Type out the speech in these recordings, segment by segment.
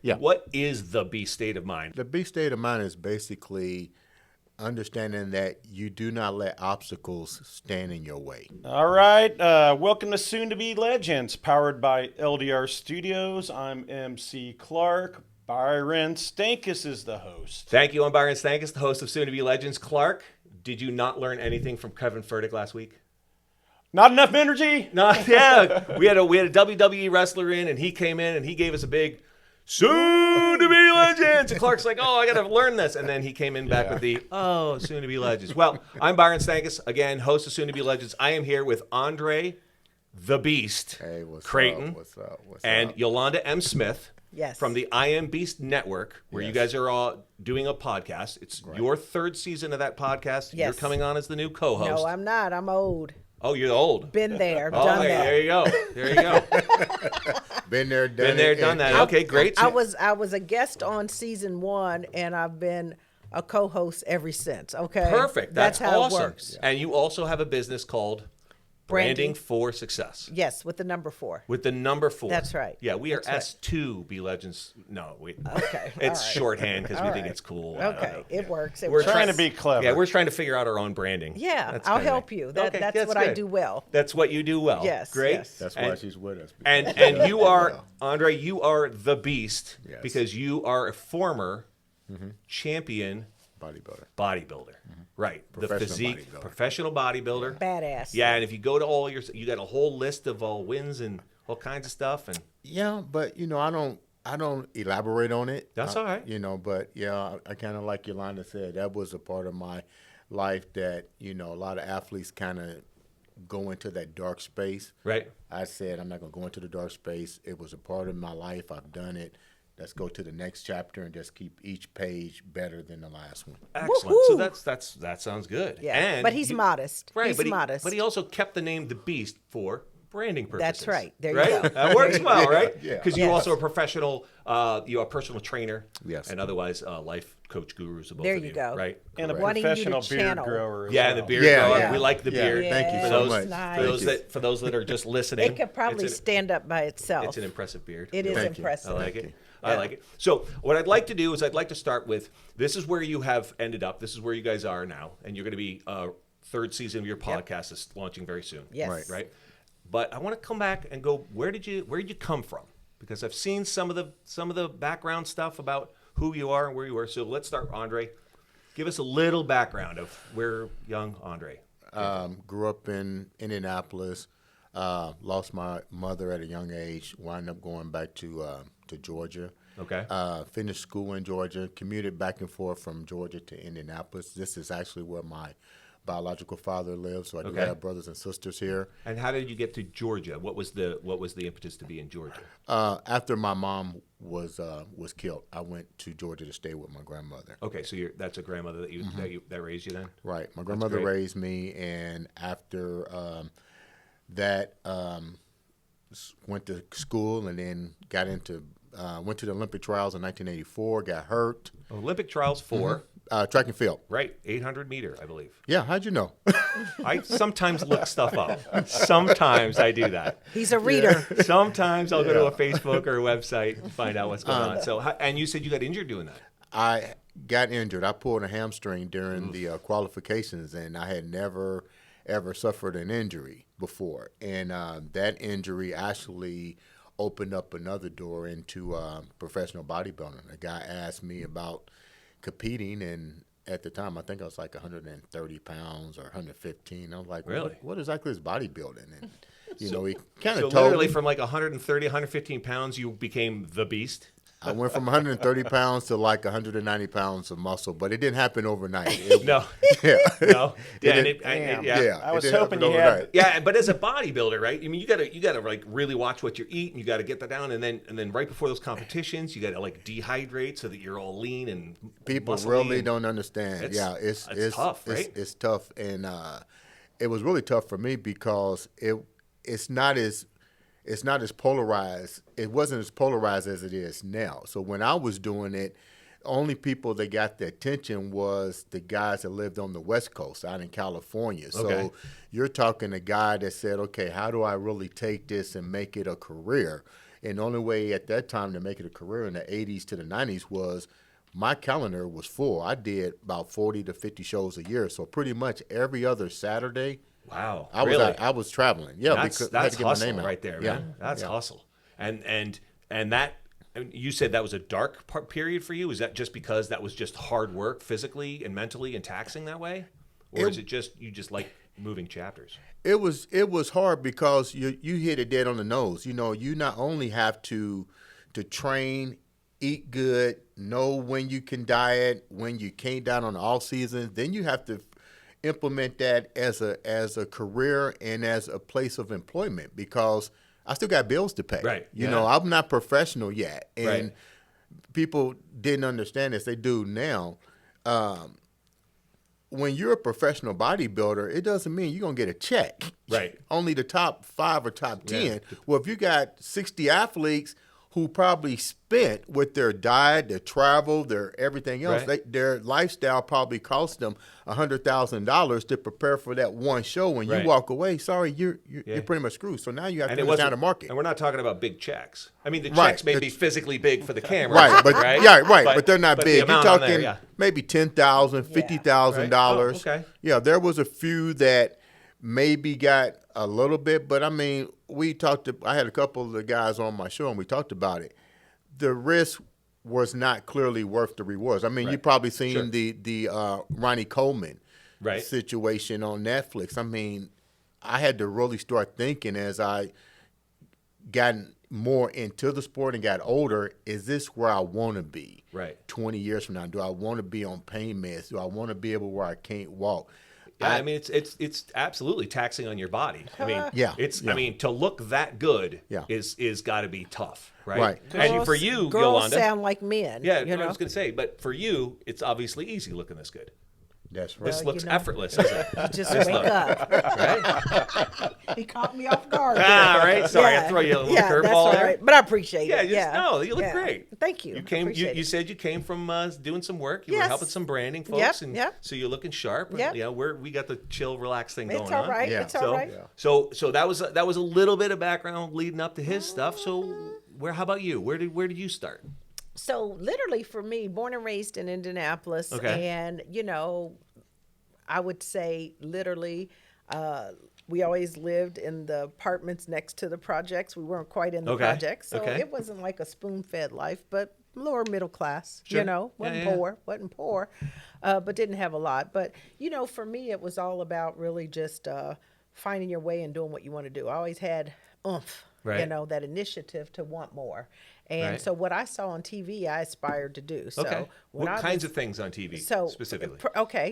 Yeah. What is the beast state of mind? The beast state of mind is basically understanding that you do not let obstacles stand in your way. All right. Welcome to Soon to Be Legends, powered by LDR Studios. I'm MC Clark. Byron Stankus is the host. Thank you. I'm Byron Stankus, the host of Soon to Be Legends. Clark, did you not learn anything from Kevin Furtick last week? Not enough energy? No, yeah. We had a WWE wrestler in, and he came in, and he gave us a big Soon to Be Legends. And Clark's like, oh, I got to learn this. And then he came in back with the, Soon to Be Legends. Well, I'm Byron Stankus, again, host of Soon to Be Legends. I am here with Andre, the Beast, Crayton, and Yolanda M. Smith. Yes. From the I Am Beast Network, where you guys are all doing a podcast. It's your third season of that podcast. Yes. You're coming on as the new co-host. No, I'm not. I'm old. Oh, you're old. Been there, done that. There you go. There you go. Been there, done that. Okay, great. I was a guest on season 1, and I've been a co-host ever since. Okay. Perfect. That's how awesome. it works. Yeah. And you also have a business called Branding for Success. Yes, with the number 4. With the number 4. That's right. Yeah, we are That's S2 Be Legends. No, we. Okay. It's all right. shorthand because we All think right. it's cool. Okay, it works. We're Trying to be clever. Yeah, we're trying to figure out our own branding. Yeah, That's I'll kinda- help you. That's what good. I do well. That's what you do well. Yes, Great. yes. That's why she's with us. And you are, Andre, you are the Beast because you are a former champion bodybuilder. Right. The physique, professional bodybuilder. Badass. Yeah, and if you go to you got a whole list of all wins and all kinds of stuff. And yeah, but I don't elaborate on it. That's all right. But yeah, I kind of like Yolanda said, that was a part of my life that, a lot of athletes kind of go into that dark space. Right. I said, I'm not going to go into the dark space. It was a part of my life. I've done it. Let's go to the next chapter and just keep each page better than the last one. Excellent. Woo-hoo. So that sounds good. Yeah, And but he's modest. Right, He's modest. But he also kept the name the Beast for branding purposes. That's right. There you right? go. That works well, right? Yeah. Because you also are a professional, you're a personal trainer. Yes. And otherwise life coach gurus of both There of you you. go. Right. And a Wanting you to professional beard channel. grower. As Yeah, well. the beard. Yeah, grower. yeah. We like the Yeah, beard. thank you Yes, so much. nice. For those that are just listening, It could probably stand up by itself. it's an impressive beard. It is Thank you. impressive. I like Thank it. you. I like it. So what I'd like to do is I'd like to start with, this is where you have ended up. This is where you guys are now. And you're going to be third season of your podcast is launching very soon. Yes. Right. But I want to come back and go, where did you come from? Because I've seen some of the background stuff about who you are and where you were. So let's start, Andre. Give us a little background of where young Andre. Grew up in Indianapolis. Lost my mother at a young age. Wound up going back to Georgia. Okay. Finished school in Georgia. Commuted back and forth from Georgia to Indianapolis. This is actually where my biological father lives. So I do have brothers and sisters here. And how did you get to Georgia? What was the impetus to be in Georgia? After my mom was killed, I went to Georgia to stay with my grandmother. Okay, so that's a grandmother that raised you then? Right. My grandmother raised me, and after that, went to school and then went to the Olympic trials in 1984, got hurt. Olympic trials for? Track and field. Right, 800 meter, I believe. Yeah, how'd you know? I sometimes look stuff up. Sometimes I do that. He's a reader. Sometimes I'll go to a Facebook or a website and find out what's going on. So, and you said you got injured doing that. I got injured. I pulled a hamstring during the qualifications, and I had never, ever suffered an injury before. And that injury actually opened up another door into professional bodybuilding. A guy asked me about competing, and at the time I think I was like 130 pounds or 115. I was like, really? What exactly is bodybuilding? And he kind So of told literally me. from like 130, 115 pounds, you became the Beast? I went from 130 pounds to like 190 pounds of muscle, but it didn't happen overnight. No. Yeah. No. Yeah, I was it didn't hoping happen you had- overnight. Yeah, but as a bodybuilder, right? I mean, you gotta like really watch what you eat, and you gotta get that down, and then right before those competitions, you gotta like dehydrate so that you're all lean and People muscly really and- don't understand. It's tough, right? It's tough, and it was really tough for me because it's not as polarized. It wasn't as polarized as it is now. So when I was doing it, only people that got the attention was the guys that lived on the West Coast out in California. So you're talking a guy that said, okay, how do I really take this and make it a career? And the only way at that time to make it a career in the 80s to the 90s was my calendar was full. I did about 40 to 50 shows a year. So pretty much every other Saturday, Wow. I was traveling. Yeah, That's I had to get my hustle name out. right there, Yeah. man. That's Yeah. hustle. And that, you said that was a dark period for you. Is that just because that was just hard work physically and mentally and taxing that way? Or is it just, you just like moving chapters? It was hard because you hit it dead on the nose. You know, you not only have to train, eat good, know when you can diet, when you can't diet on the off season, then you have to implement that as a career and as a place of employment because I still got bills to pay. Right. You know, I'm not professional yet. And Right. people didn't understand this. They do now. When you're a professional bodybuilder, it doesn't mean you're going to get a check. Right. Only the top 5 or top 10. Yeah. Well, if you got 60 athletes who probably spent with their diet, their travel, their everything else, Right. their lifestyle probably cost them $100,000 to prepare for that one show. When Right. you walk away, sorry, you're pretty much screwed. So now you have to understand the market. And we're not talking about big checks. I mean, the Right. checks may be physically big for the camera. Right, but right? yeah, right, but they're not the big. You're amount on talking there, yeah. maybe $10,000, $50,000. Right. Oh, okay. Yeah, there was a few that maybe got a little bit, but I mean, I had a couple of the guys on my show and we talked about it. The risk was not clearly worth the rewards. I mean, Right. you've probably seen Sure. the Ronnie Coleman Right. situation on Netflix. I mean, I had to really start thinking as I gotten more into the sport and got older, is this where I want to be? Right. 20 years from now, do I want to be on pain meds? Do I want to be able where I can't walk? Yeah, I mean, it's absolutely taxing on your body. I mean, Yeah, it's yeah. I mean, to look that good Yeah. is got to be tough, right? Right. And for you, girls Yolanda, sound like men. yeah, you know? I was going to say, but for you, it's obviously easy looking this good. That's right. This looks you know. effortless, doesn't it? You just wake up. Right? He caught me off guard. Right. Sorry, I throw you a little that's curveball all there. right. But I appreciate Yeah, it. no, you look great. Thank you. You came. You Appreciate it. said you came from doing some work. You were Yes. helping some branding folks, Yep, and yep. so you're looking sharp. Yep. You know, we got the chill, relax thing It's going all on. right. Yeah. It's all right. So that was a little bit of background leading up to his stuff. So how about you? Where did you start? So literally for me, born and raised in Indianapolis, Okay. and I would say literally, we always lived in the apartments next to the projects. We weren't quite in the Okay. projects, so Okay. it wasn't like a spoon-fed life, but lower middle class. Sure. Wasn't Yeah. wasn't poor, but didn't have a lot. But for me, it was all about really just finding your way and doing what you want to do. I always had oomph, Right. that initiative to want more. And Right. so what I saw on TV, I aspired to do. So Okay. when What I kinds was- of things on TV so specifically?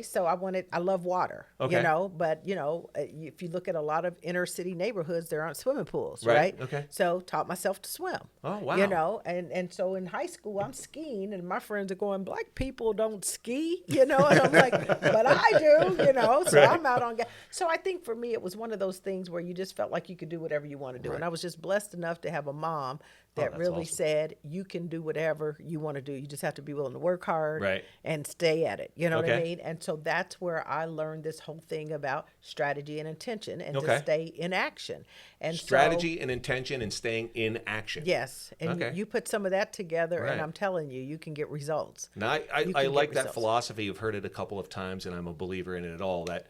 so I love water, Okay. but if you look at a lot of inner city neighborhoods, there aren't swimming pools, Right, right? okay. So taught myself to swim. Oh, wow. And so in high school I'm skiing and my friends are going, black people don't ski, and I'm like, but I do, so Right. I'm out on so I think for me it was one of those things where you just felt like you could do whatever you want to do. Right. And I was just blessed enough to have a mom that that's really awesome. said you can do whatever you want to do. You just have to be willing to work hard Right. and stay at it. You know what I Okay. mean? And so that's where I learned this whole thing about strategy and intention and Okay. to stay in action. And Strategy and intention and staying in action. Yes. And Okay. you put some of that together Right. and I'm telling you, you can get results. Now, You I can like get that results. philosophy. I've heard it a couple of times, and I'm a believer in it at all, that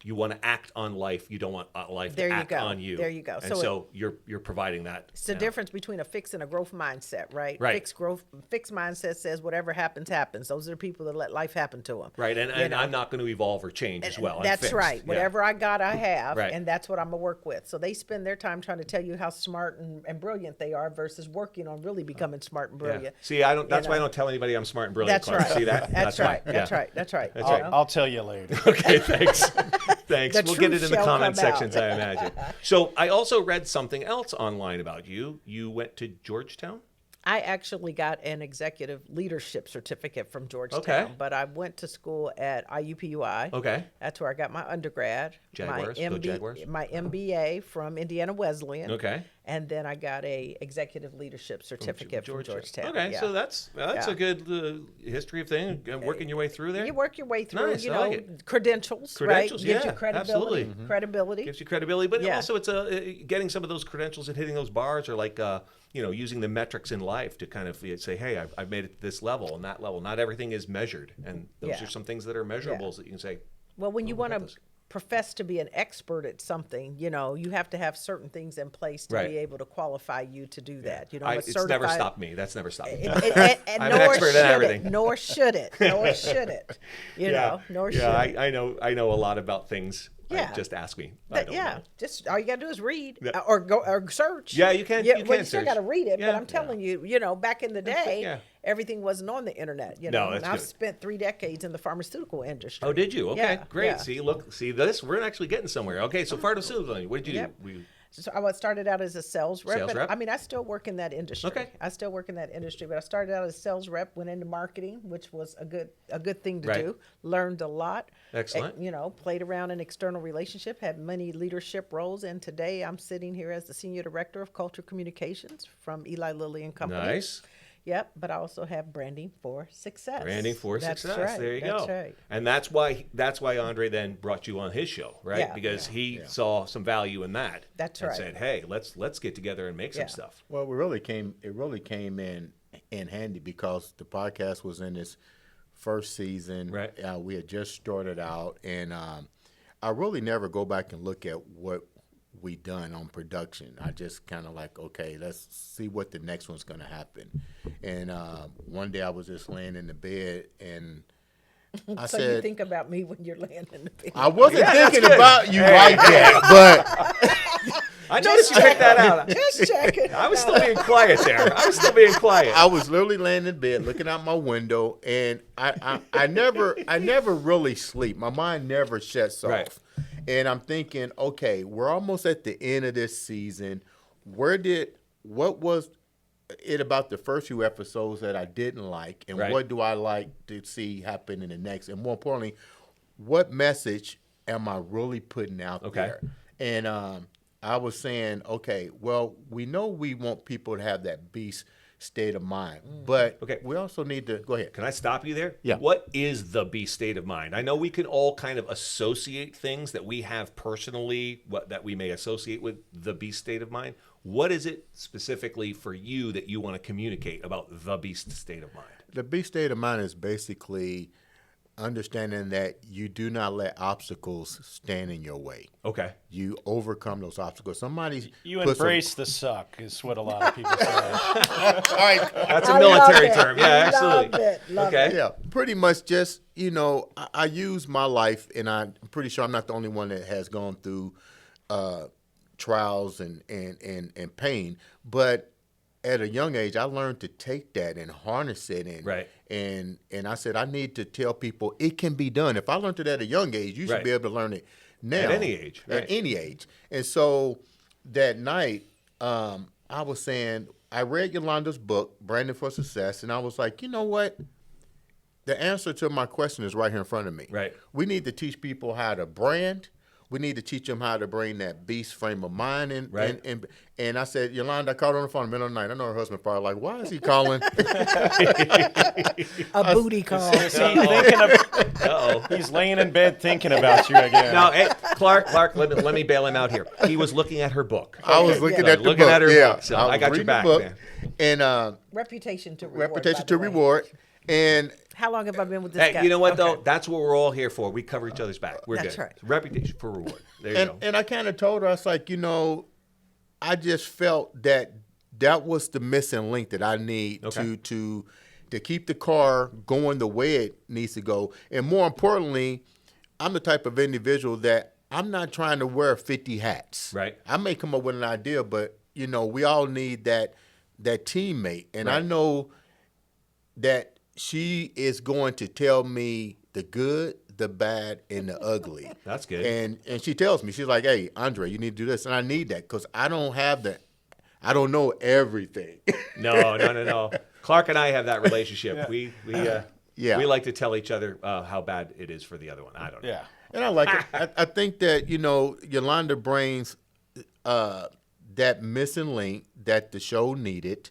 you want to act on life. You don't want life There to you act go. on you. There you go. And So so you're providing that. It's the now. difference between a fixed and a growth mindset, right? Right. Fixed mindset says whatever happens, happens. Those are the people that let life happen to them. Right, and I'm not going to evolve or change as well. I'm That's fixed. right. Yeah. Whatever I got, I have, Right. and that's what I'm gonna work with. So they spend their time trying to tell you how smart and brilliant they are versus working on really becoming smart and Yeah. brilliant. See, I don't. That's why I know. don't tell anybody I'm smart and brilliant. That's Clark. right. See that? That's why. right. That's Yeah. right. That's right. That's You right. know? I'll tell you later. Okay, thanks. Thanks. The We'll get it truth in the shall comment come out. sections, I imagine. So I also read something else online about you. You went to Georgetown? I actually got an executive leadership certificate from Georgetown, Okay. but I went to school at IUPUI. Okay. That's where I got my undergrad. Jaguars, my go Jaguars. My MBA from Indiana Wesleyan. Okay. And then I got a executive leadership certificate from Georgetown. Okay, Yeah. so that's Yeah. a good history of thing. Working your way through there. You work your way through, Nice, you I know, like it. credentials, Credentials, right? Gives yeah, you credibility. absolutely. Credibility. Gives you credibility, but Yeah. also it's getting some of those credentials and hitting those bars, or like using the metrics in life to kind of say, hey, I've made it to this level and that level. Not everything is measured, and those Yeah. are some things that are measurables that you can say. Well, when you we got want this. to profess to be an expert at something, you know, you have to have certain things in place to Right. be able to qualify you to do that. You know, I'm a It's never certified- stopped me. That's never stopped me. And I'm an nor expert in should everything. It, nor should it. Nor should it. You know, nor should it. I know a lot about things. Yeah. Just ask me. I don't know. Just all you gotta do is read Yeah. or go or search. Yeah, you can- Yeah, you well, can you still search. gotta read it, Yeah. but I'm telling you, you know, back in the day, yeah. everything wasn't on the internet. You No, know, that's and I've good. spent 3 decades in the pharmaceutical industry. Oh, did you? Okay, Yeah, great. yeah. See this? We're actually getting somewhere. Okay, so pharmaceutical. What did you Yep. do? So I started out as a sales rep. Sales but, rep? I mean, I still work in that industry. Okay. I still work in that industry, but I started out as a sales rep, went into marketing, which was a good thing to Right. do. Learned a lot. Excellent. You know, played around in external relationship, had many leadership roles, and today I'm sitting here as the senior director of cultural communications from Eli Lilly and Company. Nice. Yep, but I also have branding for success. Branding for That's success. Right. There you That's go. right. And that's why Andre then brought you on his show, right? Yeah. Because he saw some value in that. That's and right. said, "Hey, let's get together and make some Yeah. stuff." Well, it really came in handy because the podcast was in its first season. Right. We had just started out, and I really never go back and look at what we done on production. I just kind of like, okay, let's see what the next one's going to happen. And one day I was just laying in the bed, and I So said, you think about me when you're laying in the bed. I wasn't thinking good. about you like that, but I noticed you picked that out. Just checking. I was still being quiet there. I was still being quiet. I was literally laying in bed, looking out my window, and I never really sleep. My mind never shuts off. Right. And I'm thinking, okay, we're almost at the end of this season. What was it about the first few episodes that I didn't like, and Right. what do I like to see happen in the next? And more importantly, what message am I really putting out Okay. there? And I was saying, okay, well, we know we want people to have that beast state of mind, but Okay. we also need to go ahead. Can I stop you there? Yeah. What is the beast state of mind? I know we can all kind of associate things that we have personally, that we may associate with the beast state of mind. What is it specifically for you that you want to communicate about the beast state of mind? The beast state of mind is basically understanding that you do not let obstacles stand in your way. Okay. You overcome those obstacles. You embrace the suck is what a lot of people say. All right. That's a I military love it. term. Yeah, absolutely. Love it. Love Okay. it. Yeah, pretty much just, I use my life, and I'm pretty sure I'm not the only one that has gone through trials and pain. But at a young age, I learned to take that and harness it. And, Right. and I said, I need to tell people it can be done. If I learned it at a young age, you should Right. be able to learn it now. At any age, At right. any age. And so that night, I was saying, I read Yolanda's book, Branding for Success, and I was like, you know what? The answer to my question is right here in front of me. Right. We need to teach people how to brand. We need to teach them how to bring that beast frame of mind in. Right. And I said, Yolanda, I called her on the phone in the middle of the night. I know her husband probably like, why is he calling? A booty call. Is he thinking of, Uh-oh. he's laying in bed thinking about you again. Now, hey, Clark, let me bail him out here. He was looking at her book. I was looking at the Looking book. at her yeah. book, so was I got your reading the back, book. man. And Reputation to reward. reputation by to the way. reward. And How long have I been with this guy? Hey, you know what, though? Okay. That's what we're all here for. We cover each other's back. We're That's good. right. Reputation for reward. There you go. And I kind of told her, I was like, I just felt that was the missing link that I need Okay. to keep the car going the way it needs to go. And more importantly, I'm the type of individual that I'm not trying to wear 50 hats. Right. I may come up with an idea, but, we all need that teammate. And I Right. know that she is going to tell me the good, the bad, and the ugly. That's good. And she tells me, she's like, hey, Andre, you need to do this. And I need that because I don't have I don't know everything. No. Clark and I have that relationship. Yeah. We like to tell each other how bad it is for the other one. I don't know. Yeah. And I like it. I think that, Yolanda brings that missing link that the show needed.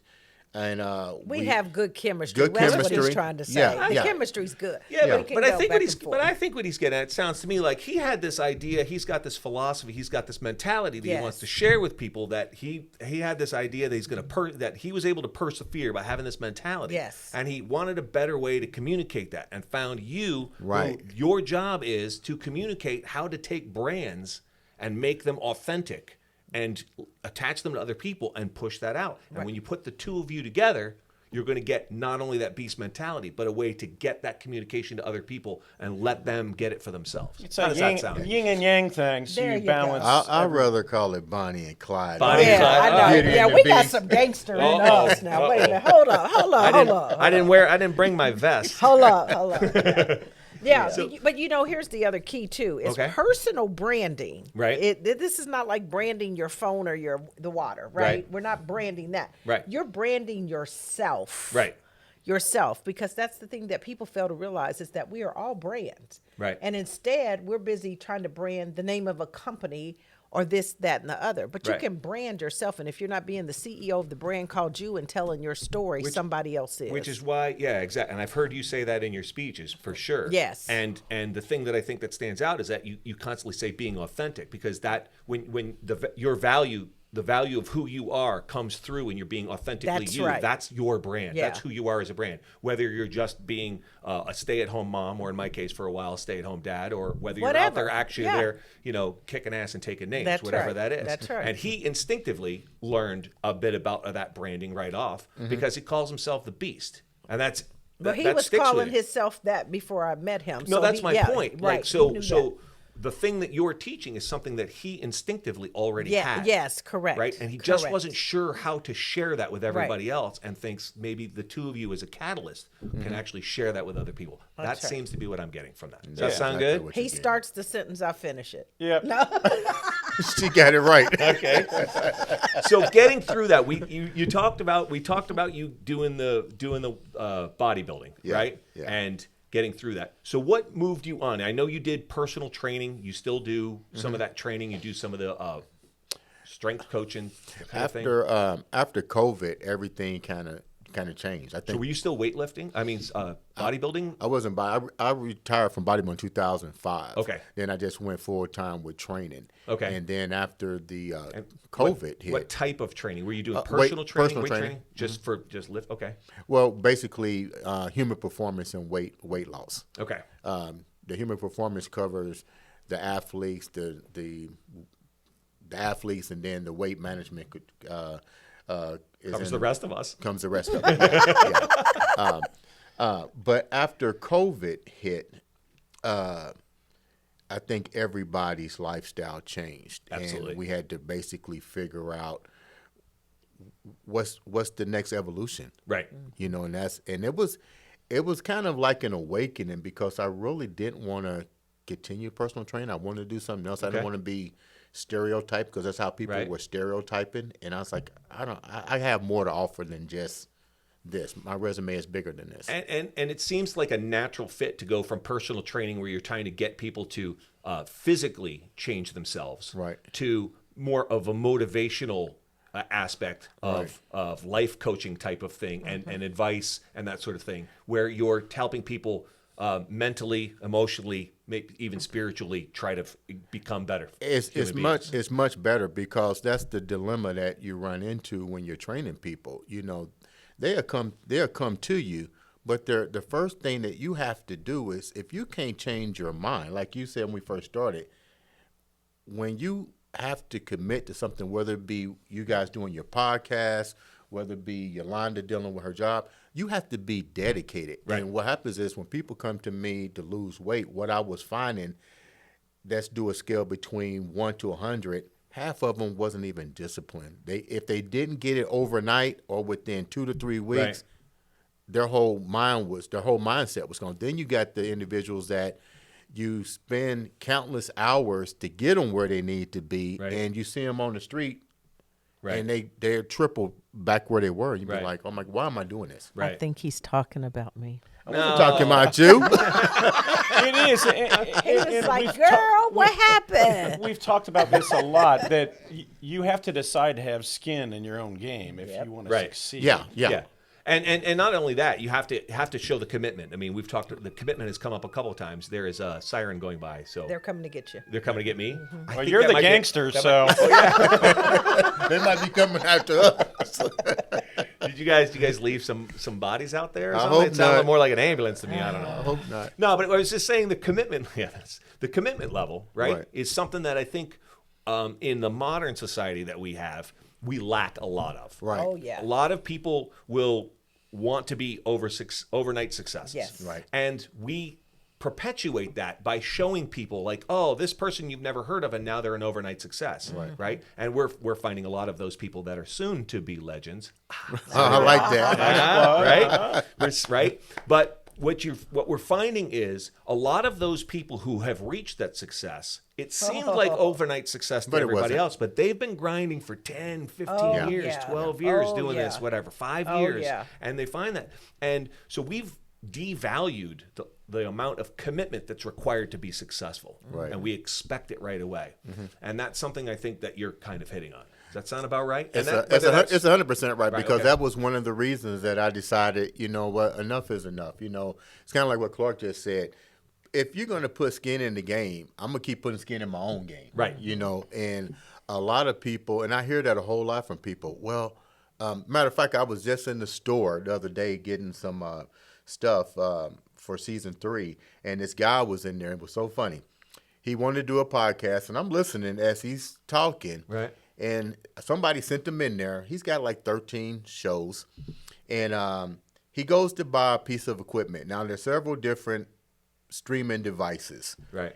And we have good chemistry. Good That's chemistry. what he's trying to say. Yeah, The yeah. chemistry's good. Yeah, We can but I go think back and forth. I think what he's getting at, it sounds to me like he had this idea, he's got this philosophy, he's got this mentality that he wants to share with people, that he had this idea that he's going to that he was able to persevere by having this mentality. Yes. And he wanted a better way to communicate that, and found you. Right. Who your job is to communicate how to take brands and make them authentic and attach them to other people and push that out. And when you put the two of you together, you're going to get not only that beast mentality, but a way to get that communication to other people and let them get it for themselves. It's How a does that sound? yin and yang thing. So There you you go. balance. I'd rather call it Bonnie and Clyde. Bonnie and Yeah, Clyde. I know. Beauty and Yeah, the we got Beast. some gangster in Uh-oh. us now. Wait a minute. Hold up. I didn't bring my vest. Hold up. Yeah, but here's the other key too. Is Okay. personal branding. Right. This is not like branding your phone or the water, right? Right. We're not branding that. Right. You're branding yourself. Right. Yourself, because that's the thing that people fail to realize, is that we are all brands. Right. And instead, we're busy trying to brand the name of a company or this, that, and the other. But you Right. can brand yourself, and if you're not being the CEO of the brand called you and telling your story, somebody else is. Which is why, yeah, exactly. And I've heard you say that in your speeches for sure. Yes. And the thing that I think that stands out is that you constantly say being authentic, because that when your value, the value of who you are, comes through when you're being authentically That's you. right. That's your brand. Yeah. That's who you are as a brand. Whether you're just being a stay-at-home mom, or in my case for a while, a stay-at-home dad, or whether you're out Whatever. there actually Yeah. there, kicking ass and taking names, That's whatever right. that is. That's right. And he instinctively learned a bit about that branding right off, because he calls himself the Beast, and that's. But he that was sticks with calling him. himself that before I met him. No, so that's my point. Right. Like, so he knew that. so the thing that you're teaching is something that he instinctively already had. Yes, correct. Right? And he just Correct. wasn't sure how to share that with everybody else, and thinks maybe the two of you as a catalyst can actually share that with other people. That's That right. seems to be what I'm getting from that. Does Yeah. that sound Exactly good? what He you're getting. starts the sentence, I finish it. Yep. She got it right. Okay. So getting through that, we talked about you doing the bodybuilding, Yeah, right? yeah. And getting through that. So what moved you on? I know you did personal training. You still do some of that training. You do some of the strength coaching kind of thing. After COVID, everything kind of changed. I So think were you still weightlifting? I mean, bodybuilding? I wasn't. I retired from bodybuilding in 2005. Okay. Then I just went full time with training. Okay. And then after the COVID hit, What type of training? Were you doing weight- personal training, personal weight training. training? Just lift? Okay. well, basically human performance and weight loss. Okay. The human performance covers the athletes, the athletes, and then the weight management is Covers in- the rest of us. comes the rest of it. Yeah. But after COVID hit, I think everybody's lifestyle changed, Absolutely. and we had to basically figure out what's the next evolution. Right. And it was kind of like an awakening, because I really didn't want to continue personal training. I wanted to do something else. I Okay. didn't want to be stereotyped, because that's how people Right. were stereotyping. And I was like, I have more to offer than just this. My resume is bigger than this. And it seems like a natural fit to go from personal training, where you're trying to get people to physically change themselves, Right. to more of a motivational aspect of life coaching type of thing, and advice and that sort of thing, where you're helping people mentally, emotionally, maybe even spiritually try to become better. It's human much beings. it's much better, because that's the dilemma that you run into when you're training people. They'll come to you, but the first thing that you have to do is, if you can't change your mind, like you said when we first started, when you have to commit to something, whether it be you guys doing your podcast, whether it be Yolanda dealing with her job, you have to be dedicated. Right. And what happens is, when people come to me to lose weight, what I was finding, let's do a scale between 1 to 100, half of them wasn't even disciplined. If they didn't get it overnight or within 2 to 3 weeks, Right. their whole mindset was gone. Then you got the individuals that you spend countless hours to get them where they need to be, Right. and you see them on the street Right. and they're triple back where they were. You'd be Right. like, oh my, why am I doing this? Right. I think he's talking about me. I wasn't talking about you. It is. He was like, girl, what happened? We've talked about this a lot, that you have to decide to have skin in your own game if you want to Right. succeed. Yeah. And not only that, you have to show the commitment. I mean, we've talked. The commitment has come up a couple of times. There is a siren going by, so They're coming to get you. they're coming to get me. Mm-hmm. I Well, think you're that the might be- gangster, that so. They might be coming after us. Did you guys leave some bodies out there? Or I something? hope It sounded not. more like an ambulance to me. I don't know. I hope not. No, but I was just saying the commitment. Yeah, the commitment level, right, is something that I think in the modern society that we have, we lack a lot of. Right. Oh, yeah. A lot of people will want to be overnight successes. Yes. Right. And we perpetuate that by showing people like, oh, this person you've never heard of, and now they're an overnight success. Right. And we're finding a lot of those people that are soon to be legends. I like that. Right. But what we're finding is a lot of those people who have reached that success, it seemed like overnight success to But it everybody wasn't. else, but they've been grinding for 10, 15 Oh, years, yeah. 12 years Oh, doing this, yeah. whatever, 5 Oh, years. yeah. And they find that. And so we've devalued the amount of commitment that's required to be successful. Right. And we expect it right away. And that's something I think that you're kind of hitting on. Does that sound about right? It's And that- it's 100% right, because okay. that was one of the reasons that I decided, you know what, enough is enough. You know, it's kind of like what Clark just said. If you're going to put skin in the game, I'm going to keep putting skin in my own game. Right. You know, and a lot of people, and I hear that a whole lot from people. Well, matter of fact, I was just in the store the other day getting some stuff for season 3, and this guy was in there. It was so funny. He wanted to do a podcast, and I'm listening as he's talking. Right. And somebody sent him in there. He's got like 13 shows. And he goes to buy a piece of equipment. Now, there's several different streaming devices. Right.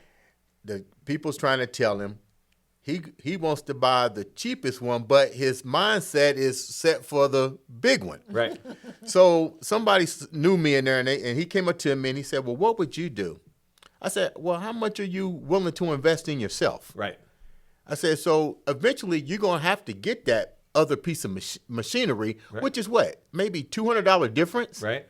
The people's trying to tell him he wants to buy the cheapest one, but his mindset is set for the big one. Right. So somebody knew me in there, and he came up to me and he said, well, what would you do? I said, well, how much are you willing to invest in yourself? Right. I said, so eventually you're going to have to get that other piece of machinery, Right. which is what? Maybe $200 difference? Right.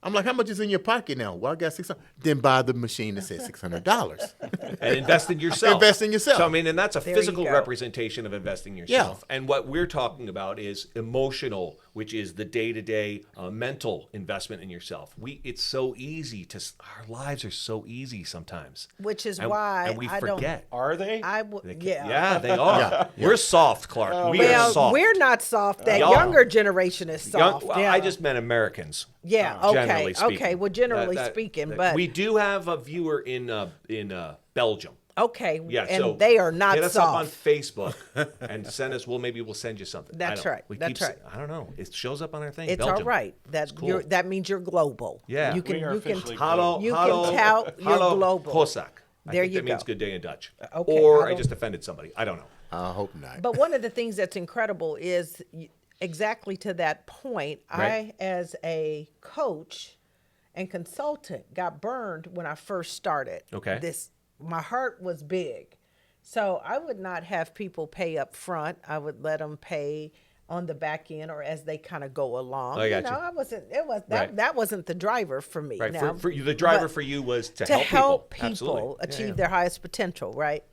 I'm like, how much is in your pocket now? Well, I got $600. Then buy the machine that says $600. And invest in yourself. Invest in yourself. So, I mean, and that's a There you physical go. representation of investing in yourself. And what we're talking about is emotional, which is the day-to-day mental investment in yourself. It's so easy our lives are so easy sometimes. Which is And- why and we I forget. Are they? Yeah, they are. Yeah. We're soft, Clark. We are Well, soft. we're not soft. That Y'all- younger generation is Young- soft. well, yeah. I just meant Americans. Yeah, Generally okay, speaking. okay. Well, generally speaking, but we do have a viewer in Belgium. okay, Yeah, and so they are not hit us soft. up on Facebook and send us. Maybe we'll send you something. That's right, that's right. I don't know. It shows up on our thing. It's Belgium. all right. cool. That means you're global. Yeah. you can We are you can officially Hallo, You can hallo, tout you're hallo, global. Kosak. I There think you that means go. good day in Dutch. Okay, Or I I don't- just offended somebody. I don't know. I hope not. But one of the things that's incredible is exactly to that point. Right. I, as a coach and consultant, got burned when I first started. Okay. My heart was big, so I would not have people pay up front. I would let them pay on the back end or as they kind of go along. I got you. I wasn't. It was that. Right. That wasn't the driver for me. Right. Now, For you, the driver but- for you was to to help people. Absolutely. people Yeah, achieve yeah. their highest potential, right?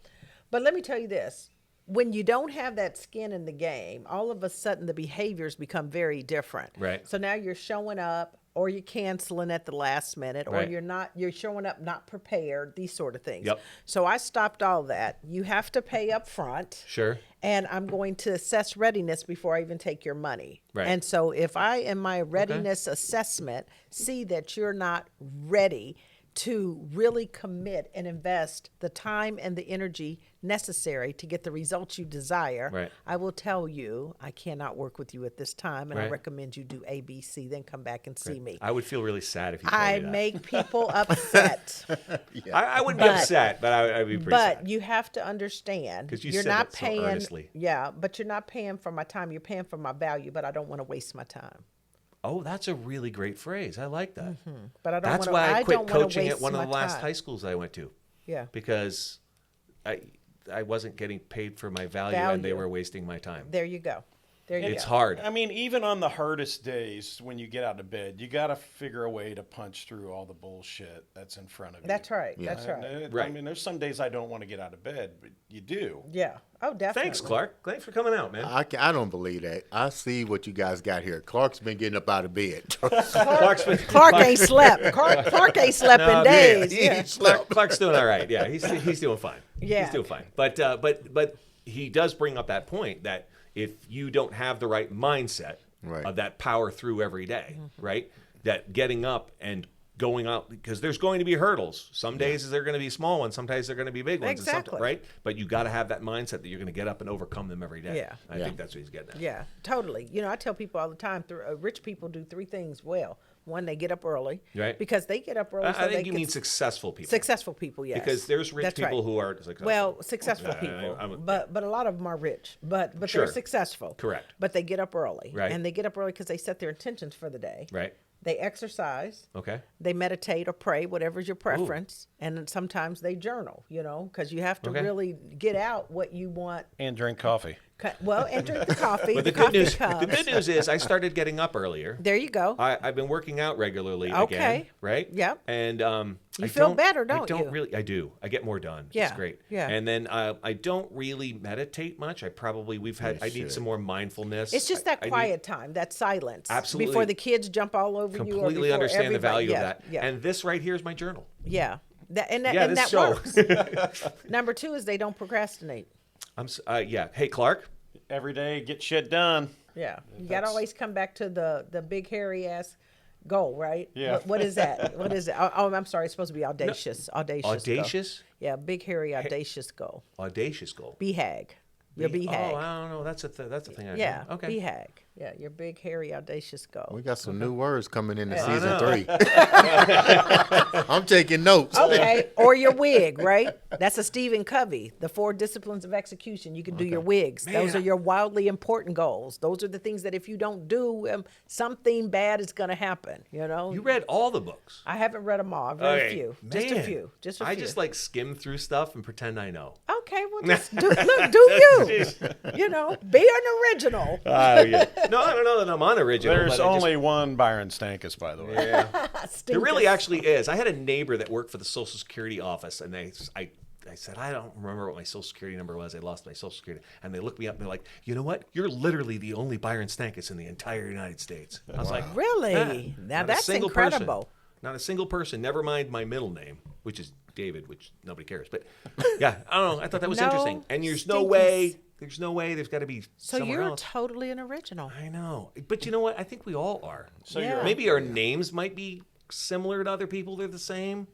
But let me tell you this. When you don't have that skin in the game, all of a sudden the behaviors become very different. Right. So now you're showing up or you're canceling at the last minute or Right. you're showing up not prepared, these sort of things. Yep. So I stopped all that. You have to pay up front. Sure. And I'm going to assess readiness before I even take your money. Right. And so if I, in my readiness assessment, see that you're not ready to really commit and invest the time and the energy necessary to get the results you desire, Right. I will tell you, I cannot work with you at this time, and I Right. recommend you do A, B, C, then come back and see me. I would feel really sad if you told I me that. make people upset. I wouldn't be But- upset, but I'd be pretty But sad. you have to understand, 'Cause you you're said not that so paying. earnestly. Yeah, but you're not paying for my time. You're paying for my value. But I don't want to waste my time. Oh, that's a really great phrase. I like that. But I don't. That's wanna, why I don't quit wanna coaching waste at one of my the last time. high schools I went to Yeah. because I wasn't getting paid for my value and they Value. were wasting my time. There you go. There you It's go. hard. I mean, even on the hardest days when you get out of bed, you got to figure a way to punch through all the bullshit that's in front of you. That's right. Yeah. That's right. I Right. mean, there's some days I don't want to get out of bed, but you do. Yeah. Oh, definitely. Thanks, Clark. Thanks for coming out, man. I don't believe that. I see what you guys got here. Clark's been getting up out of bed. Clark's been, Clark ain't slept. Clark ain't slept No, in days. he Yeah. ain't slept. Clark's doing all right. Yeah, he's doing fine. Yeah. He's doing fine. But he does bring up that point that if you don't have the right mindset Right. of that power through every day, right? That getting up and going out, because there's going to be hurdles. Some days they're going to be small ones, sometimes they're going to be big ones, and Exactly. right? But you got to have that mindset that you're going to get up and overcome them every day. Yeah. I think that's what he's getting at. Yeah, totally. You know, I tell people all the time, rich people do three things well. One, they get up early. Right. Because they get up early. I so they think you can mean successful people. Successful people, yes. Because there's rich That's people right. who are successful. Well, successful Yeah, people, I'm- but a lot of them are rich, but Sure. they're successful. Correct. But they get up early, Right. And they get up early because they set their intentions for the day. Right. They exercise. Okay. They meditate or pray, whatever's your preference, and then sometimes they journal. You know, because you have to Okay. really get out what you want. And drink coffee. Well, and drink the coffee. But the the good coffee news, comes. the good news is I started getting up earlier. There you go. I've been working out regularly Okay. again, right? Yep. And You I feel don't- better, I don't don't you? really. I do. I get more done. Yeah, It's great. yeah. And then I don't really meditate much. I need should. some more mindfulness. It's just that I need- quiet time, that silence. Absolutely. Before the kids jump all over you. Or completely before understand the everybody- value yeah, of that. Yeah. And this right here is my journal. Yeah. And Yeah, this that show. works. Number two is they don't procrastinate. Yeah. Hey, Clark. Every day, get shit done. Yeah. You got to always come back to the big hairy ass goal, right? Yeah. What is that? What is it? Oh, I'm sorry. It's supposed to be audacious. Audacious. goal. Audacious. Yeah. Big hairy audacious goal. Audacious goal. BHAG. Your BHAG. Oh, I don't know. That's a thing. I Yeah. know. Okay. BHAG. Yeah. Your big hairy audacious goal. We got some new words coming into I season know. 3. I'm taking notes. Okay, or your wig, right? That's a Stephen Covey, the 4 disciplines of execution. You can do your wigs. Those are your wildly important goals. Those are the things that if you don't do, something bad is going to happen. You know. You read all the books. I haven't read them all. I've read a Okay, few, just a man. few, just a few. I just like skim through stuff and pretend I know. Okay, well, just do you? You know, be an original. Oh yeah. No, I don't know that I'm unoriginal. There's but I just- only one Byron Stankus, by the way. Yeah. There Stinkus. really actually is. I had a neighbor that worked for the Social Security office, and I said, I don't remember what my Social Security number was. I lost my Social Security. And they looked me up, and they're like, you know what? You're literally the only Byron Stankus in the entire United States. I was like, Really? "Yeah, Now not a that's single incredible. person. Not a single person. Never mind my middle name, which is David, which nobody cares. But yeah, I don't know. I thought that was No, interesting. And there's no Stinkus. way. There's no way. There's got to be So somewhere you're else. totally an original. I know, but you know what? I think we all are. So Yeah. you're Maybe our names might be similar to other people; they're the same.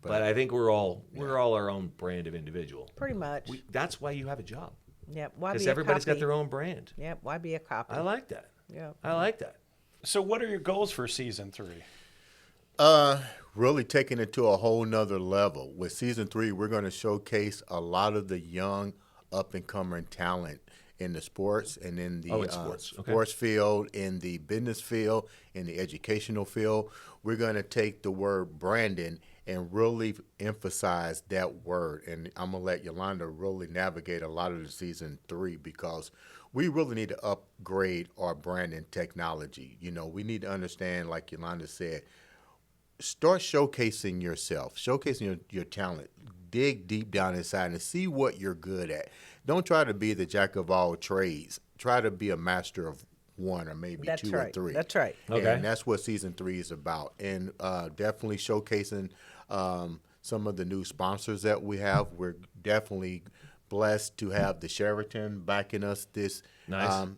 But I think we're all our own brand of individual. Pretty much. That's why you have a job, Yep. Why because be a everybody's got copy? their own brand. Yep. Why be a copy? I like that. Yep. I like that. So what are your goals for season 3? Really taking it to a whole nother level. With season 3, we're going to showcase a lot of the young up-and-coming talent in the sports and in the in sports. Okay. sports field, in the business field, in the educational field. We're going to take the word branding and really emphasize that word. And I'm going to let Yolanda really navigate a lot of the season 3 because we really need to upgrade our branding technology. You know, we need to understand, like Yolanda said, start showcasing yourself, showcasing your talent. Dig deep down inside and see what you're good at. Don't try to be the jack of all trades. Try to be a master of one or maybe That's 2 right. or 3. That's right. Okay. And that's what season 3 is about. And definitely showcasing some of the new sponsors that we have. We're definitely blessed to have the Sheraton backing us this Nice.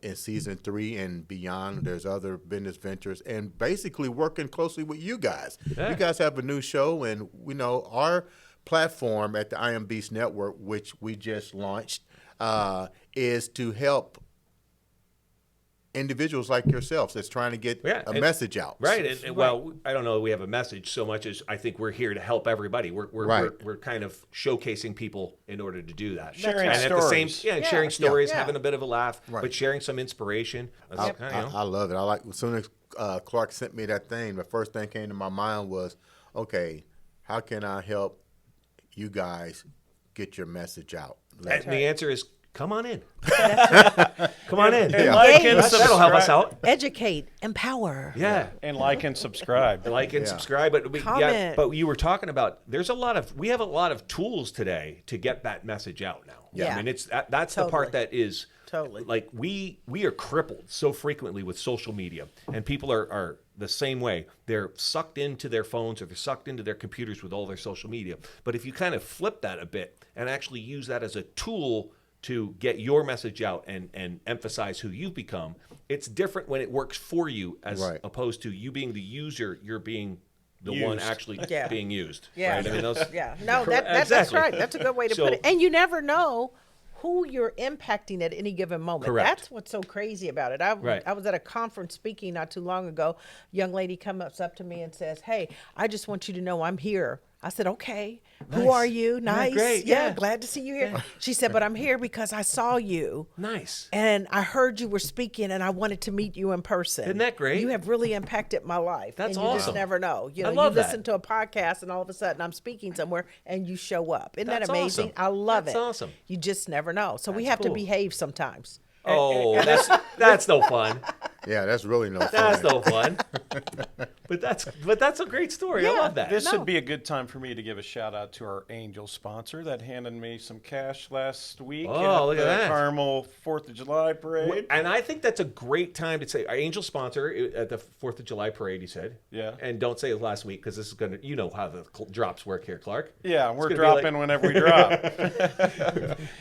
in season 3 and beyond. There's other business ventures and basically working closely with you guys. Yeah. You guys have a new show, and we know our platform at the I Am Beast Network, which we just launched, is to help individuals like yourselves that's trying to get a message out. Right. And well, I don't know that we have a message so much as I think we're here to help everybody. We're Right. we're kind of showcasing people in order to do that. Sharing and at the same stories. and sharing stories, Yeah. having a bit of a laugh, Right. but sharing some inspiration. I love it. I like as soon as Clark sent me that thing, the first thing came to my mind was, okay, how can I help you guys get your message out? And the answer is come on in. That's Come on in. And like and That'll help us out. educate, empower. Yeah. And like and subscribe. Like and subscribe, but Comment. but you were talking about we have a lot of tools today to get that message out now. Yeah. I mean that's the part that is Totally. like we are crippled so frequently with social media, and people are the same way. They're sucked into their phones or they're sucked into their computers with all their social media. But if you kind of flip that a bit and actually use that as a tool to get your message out and emphasize who you've become, it's different when it works for you as opposed to you being the user, you're being the one actually being used. Yeah. Right? I mean, those, No, that's exactly. right. That's a good way to put it. And you never know who you're impacting at any given moment. Correct. That's what's so crazy about it. I was at a conference speaking not too long ago. A young lady comes up to me and says, "Hey, I just want you to know I'm here." I said, "Okay, who are you?" Nice. great, Yeah, yeah. glad to see you here. She said, "But I'm here because I saw you. nice. And I heard you were speaking, and I wanted to meet you in person. Isn't that great? You have really impacted my life. That's and you just awesome. never know. You I know, love you that. listen to a podcast, and all of a sudden I'm speaking somewhere, and you show up. Isn't That's that amazing? awesome. I love That's it. awesome. You just never know. So we That's have to cool. behave sometimes. Oh, that's no fun. Yeah, that's really no fun. That's no fun. But that's a great story. I Yeah. love that. This would be a good time for me to give a shout out to our angel sponsor that handed me some cash last week Oh, look at the that. Carmel 4th of July parade. And I think that's a great time to say our angel sponsor at the 4th of July parade, he said. Yeah. And don't say it last week because this is going to, you know how the drops work here, Clark. Yeah, we're gonna be dropping like- whenever we drop.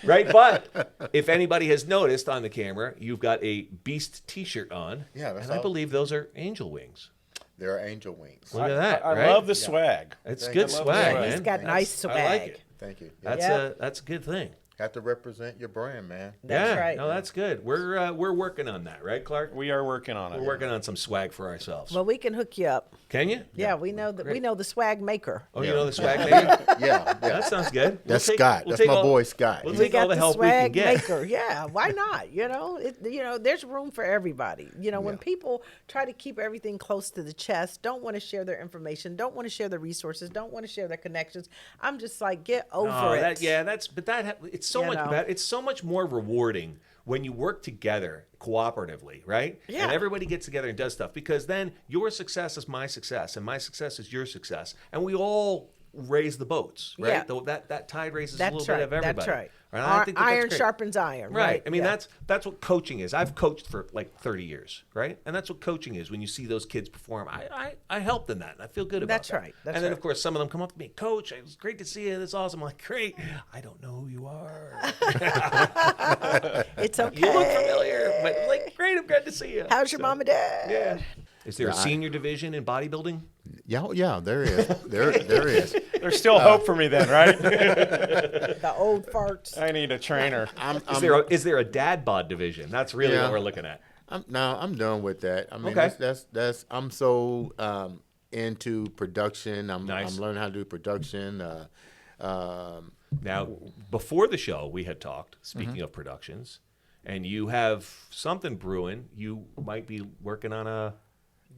Right? But if anybody has noticed on the camera, you've got a Beast t-shirt on. Yeah, that's and I all. believe those are angel wings. They're angel wings. Look at that. I right? love the swag. It's Thank good you. I love the swag, swag. man. He's got nice swag. I like it. Thank you. That's Yep. that's a good thing. Have to represent your brand, man. That's yeah. right. No, that's good. We're working on that, right, Clark? We are working on it. We're working on some swag for ourselves. Well, we can hook you up. Can you? Yeah, we know that. We know the swag maker. Oh, Yeah. you know the swag maker? Yeah, That sounds good. That's We'll take- Scott. we'll That's take my all- boy Scott. We'll We take all got the the help we can swag get. maker. Yeah, why not? There's room for everybody. When people try to keep everything close to the chest, don't want to share their information, don't want to share their resources, don't want to share their connections. I'm just like, get over Oh, it. it's so much know. better. It's so much more rewarding when you work together cooperatively, right? Yeah. And everybody gets together and does stuff because then your success is my success and my success is your success, and we all raise the boats, right? Yeah. That tide raises a That's little right. bit of everybody. That's right. And I think that's Iron great. sharpens iron. Right. I mean, Yeah. that's what coaching is. I've coached for like 30 years, right? And that's what coaching is. When you see those kids perform, I helped in that, and I feel good about That's that. right. That's and then, right. of course, some of them come up to me, Coach, it was great to see you. That's awesome. I'm like, great. I don't know who you are. It's okay. You look familiar, but like, great. I'm glad to see you. How's your mom and dad? Yeah. Is there a senior division in bodybuilding? Yeah, there is. There is. There's still hope for me then, right? The old farts. I need a trainer. Is there a dad bod division? That's really Yeah. what we're looking at. I'm done with that. I mean, Okay. that's I'm so into production. I'm Nice. learning how to do production. Now, before the show, we had talked, speaking Mm-hmm. of productions, and you have something brewing. You might be working on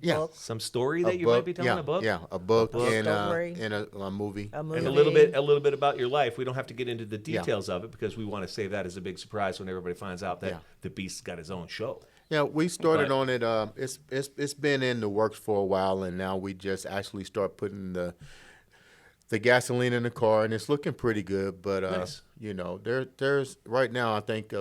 Yeah. some story that you might be telling, yeah, a book? Yeah, a book and Story. a movie. A And movie. a little bit about your life. We don't have to get into the details of it because we want to save that as a big surprise when everybody finds out that Yeah. the Beast's got his own show. Yeah, we started But- on it. It's been in the works for a while, and now we just actually start putting the gasoline in the car, and it's looking pretty good. But Nice. there's right now. I think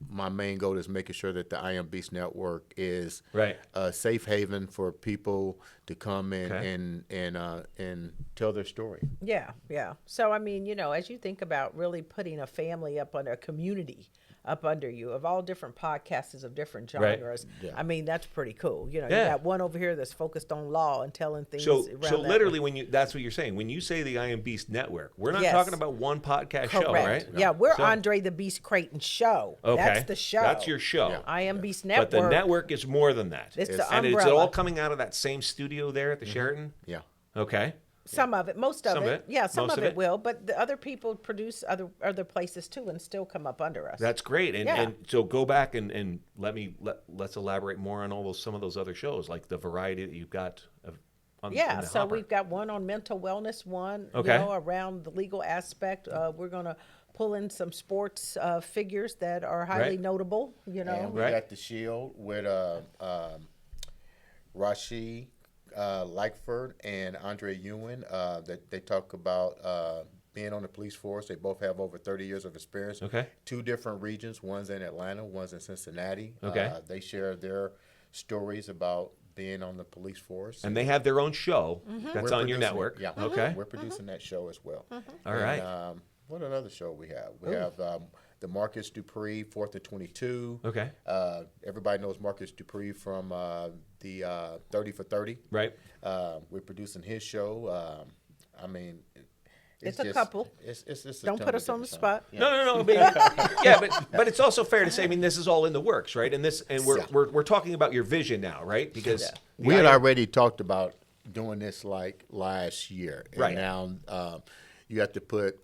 my main goal is making sure that the I Am Beast Network is Right. a safe haven for people to come in Okay. and tell their story. Yeah, yeah. So I mean, as you think about really putting a family up under a community up under you of all different podcasters of different Right. genres, Yeah. I mean that's pretty cool. You Yeah. got one over here that's focused on law and telling things. So around that literally, way. that's what you're saying. When you say the I Am Beast Network, we're not Yes. talking about one podcast show, Correct. right? Yeah, we're So- Andre the Beast Crayton Show. Okay. That's the show. That's your show. Yeah. I Am Beast But Network. the network is more than that. It's the and it's umbrella. all coming out of that same studio there at the Sheraton? Yeah. Okay. Some of it, most of Some of it. it. Yeah, some Most of of it it. will, but the other people produce other places too and still come up under us. That's great. And, Yeah. and so go back and let's elaborate more on some of those other shows, like the variety that you've got in Yeah, the so hopper. we've got one on mental wellness, one Okay. around the legal aspect. We're gonna pull in some sports figures that are highly notable, you know. And we got the Shield with Rashi Lackford and Andre Ewan. That they talk about being on the police force. They both have over 30 years of experience. Okay. 2 different regions. One's in Atlanta, one's in Cincinnati. Okay. They share their stories about being on the police force. And they have their own show that's We're on your producing network. it. Yeah. Okay. We're producing that show as well. All right. And, what another show we have? We have the Marcus Dupree, 4th and 22. Okay. Everybody knows Marcus Dupree from the 30 for 30. Right. We're producing his show. I mean, It's a couple. It's a Don't ton put of us on the different spot. stuff. No. I mean, yeah, but it's also fair to say. I mean, this is all in the works, right? And we're talking about your vision now, right? Because We had already talked about doing this like last year, and Right. now you have to put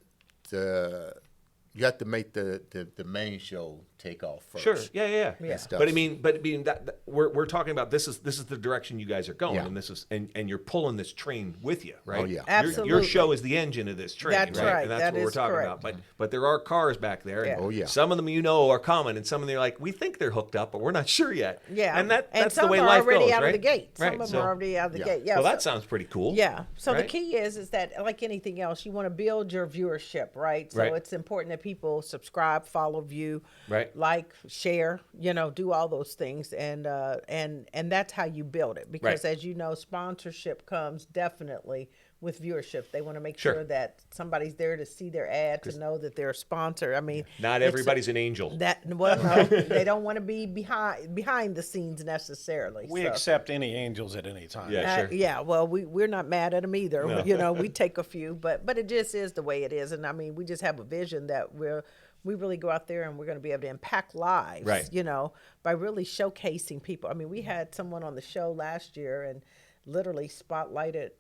you have to make the main show take off first. Sure. Yeah. And stuff. But I mean, that we're talking about this is the direction you guys are going, Yeah. and this is and you're pulling this train with you, right? Oh, yeah. Your Absolutely. show is the engine of this train, That's right. And that's That what we're is talking correct. about. But there are cars back there. And Yeah. Oh, yeah. Some of them are common, and some of them are like we think they're hooked up, but we're not sure yet. Yeah. And that's some the way are life already goes, out right? of the gate. Some Right. of them are already out of the Yeah. gate. Yeah. Well, so- that sounds pretty cool. Yeah. So the right? key is that like anything else, you want to build your viewership, right? So Right. it's important that people subscribe, follow, view, Right. like, share, do all those things, and that's how you build it. Because Right. as you know, sponsorship comes definitely with viewership. They want to make Sure. sure that somebody's there to see their ad, to know that they're a sponsor. I mean, Not it's everybody's an angel. no, they don't want to be behind the scenes necessarily. We so. accept any angels at any time. Yeah. Sure. Yeah, well, we're not mad at them either. No. We take a few, but it just is the way it is. And I mean, we just have a vision that we really go out there and we're going to be able to impact lives, Right. By really showcasing people. I mean, we had someone on the show last year and literally spotlighted